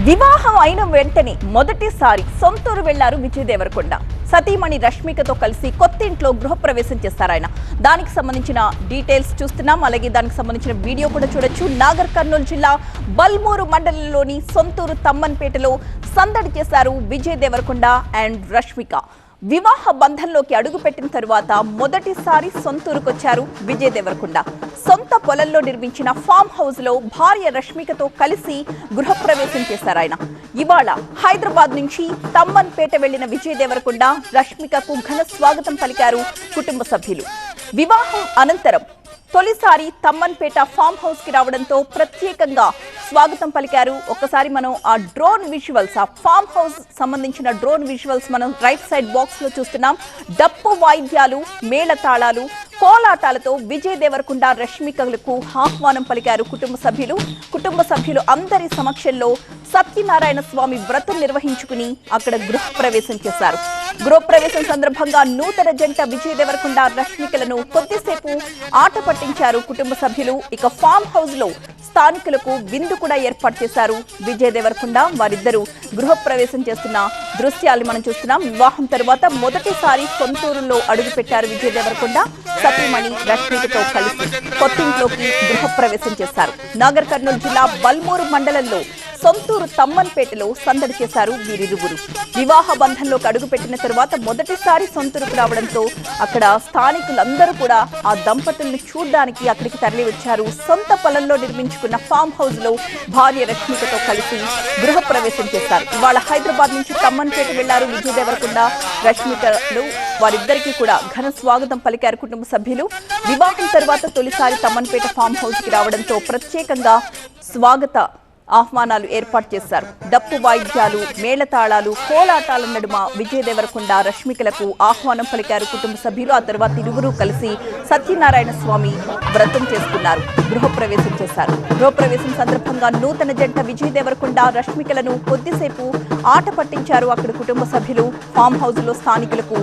వివాహం అయిన వెంటనే మొదటిసారి సొంతూరు వెళ్లారు విజయ్ దేవరకొండ. సతీమణి రష్మికతో కలిసి కొత్తింట్లో గృహప్రవేశం చేస్తారు ఆయన. దానికి సంబంధించిన డీటెయిల్స్ చూస్తున్నాం. అలాగే దానికి సంబంధించిన వీడియో కూడా చూడొచ్చు. నాగర్ కర్నూలు జిల్లా బల్మూరు మండలంలోని సొంతూరు తమ్మన్పేటలో సందడి చేశారు విజయ్ దేవరకొండ అండ్ రష్మిక. వివాహ బంధంలోకి అడుగుపెట్టిన తరువాత మొదటిసారి సొంతూరుకొచ్చారు విజయ్ దేవరకొండ. సొంత పొలంలో నిర్మించిన ఫామ్ హౌస్ లో భార్య రష్మికతో కలిసి గృహప్రవేశం చేశారు ఆయన. ఇవాళ హైదరాబాద్ నుంచి తమ్మన్పేట వెళ్లిన విజయ్ దేవరకొండ రష్మికకు ఘన స్వాగతం పలికారు కుటుంబ సభ్యులు. వివాహం అనంతరం తొలిసారి తమ్మన్పేట ఫామ్ హౌస్ కి రావడంతో ప్రత్యేకంగా స్వాగతం పలికారు. ఒక్కసారి మనం ఆ డ్రోన్ విజువల్స్, ఆ ఫామ్ హౌస్ సంబంధించిన డ్రోన్ విజువల్స్ మనం రైట్ సైడ్ బాక్స్ లో చూస్తున్నాం. డప్పు వాయిద్యాలు, మేళతాళాలు, కోలాటాలతో విజయ్ దేవరకొండ రష్మికలకు ఆహ్వానం పలికారు కుటుంబ సభ్యులు అందరి సమక్షంలో సత్యనారాయణ స్వామి వ్రతం నిర్వహించుకుని అక్కడ గృహప్రవేశం చేశారు. గృహప్రవేశం సందర్భంగా నూతన జంట విజయ్ దేవరకొండ రష్మికలను కొద్దిసేపు ఆట పట్టించారు కుటుంబ సభ్యులు. ఇక ఫామ్ హౌస్ లో స్థానికులకు విందు కూడా ఏర్పాటు చేశారు విజయ్ దేవరకొండ. వారిద్దరూ గృహప్రవేశం చేస్తున్న దృశ్యాలు మనం చూస్తున్నాం. వివాహం తరువాత మొదటిసారి సొంతూరులో అడుగుపెట్టారు విజయ్ దేవరకొండ. సతీమణి రష్మికతో కలిసి కొత్తింట్లోకి గృహప్రవేశం చేశారు. నాగర్ కర్నూలు జిల్లా బల్మూరు మండలంలో సొంతూరు తమ్మన్పేటలో సందడి చేశారు వీరిరువురు. వివాహ బంధంలోకి అడుగుపెట్టిన తరువాత మొదటిసారి సొంతూరుకు రావడంతో అక్కడ స్థానికులందరూ కూడా ఆ దంపతులను చూడడానికి అక్కడికి తరలి వచ్చారు. సొంత పొలంలో నిర్మించుకున్న ఫామ్ హౌస్ లో భార్య రష్మికతో కలిసి గృహప్రవేశం చేశారు. ఇవాళ హైదరాబాద్ నుంచి తమ్మన్పేట వెళ్లారు విజయ్ దేవరకొండ రష్మికలు. వారిద్దరికీ కూడా ఘన స్వాగతం పలికారు కుటుంబ సభ్యులు. వివాహం తరువాత తొలిసారి తమ్మన్పేట ఫామ్ హౌస్ కి రావడంతో ప్రత్యేకంగా స్వాగత ఆహ్వానాలు ఏర్పాటు చేశారు. డప్పు వాయిద్యాలు, మేళతాళాలు, కోలాటాల నడుమ విజయ్ దేవరకొండ రష్మికలకు ఆహ్వానం పలికారు కుటుంబ సభ్యులు. ఆ తర్వాత ఇరువురు కలిసి సత్యనారాయణ స్వామి వ్రతం చేసుకున్నారు, గృహప్రవేశం చేశారు. గృహప్రవేశం సందర్భంగా నూతన జంట విజయ్ దేవరకొండ రష్మికలను కొద్దిసేపు ఆట పట్టించారు అక్కడ కుటుంబ సభ్యులు. ఫామ్ హౌస్ లో స్థానికులకు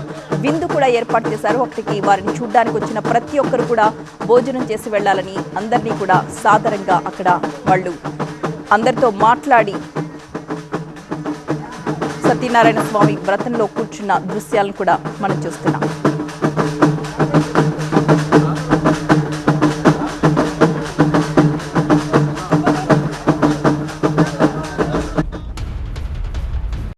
విందు కూడా ఏర్పాటు చేశారు. అక్కడికి వారిని చూడ్డానికి వచ్చిన ప్రతి ఒక్కరు కూడా భోజనం చేసి వెళ్లాలని అందరినీ కూడా సాదరంగా అక్కడ వాళ్ళు అందరితో మాట్లాడి సత్యనారాయణ స్వామి వ్రతంలో కూర్చున్న దృశ్యాలను కూడా మనం చూస్తున్నాం.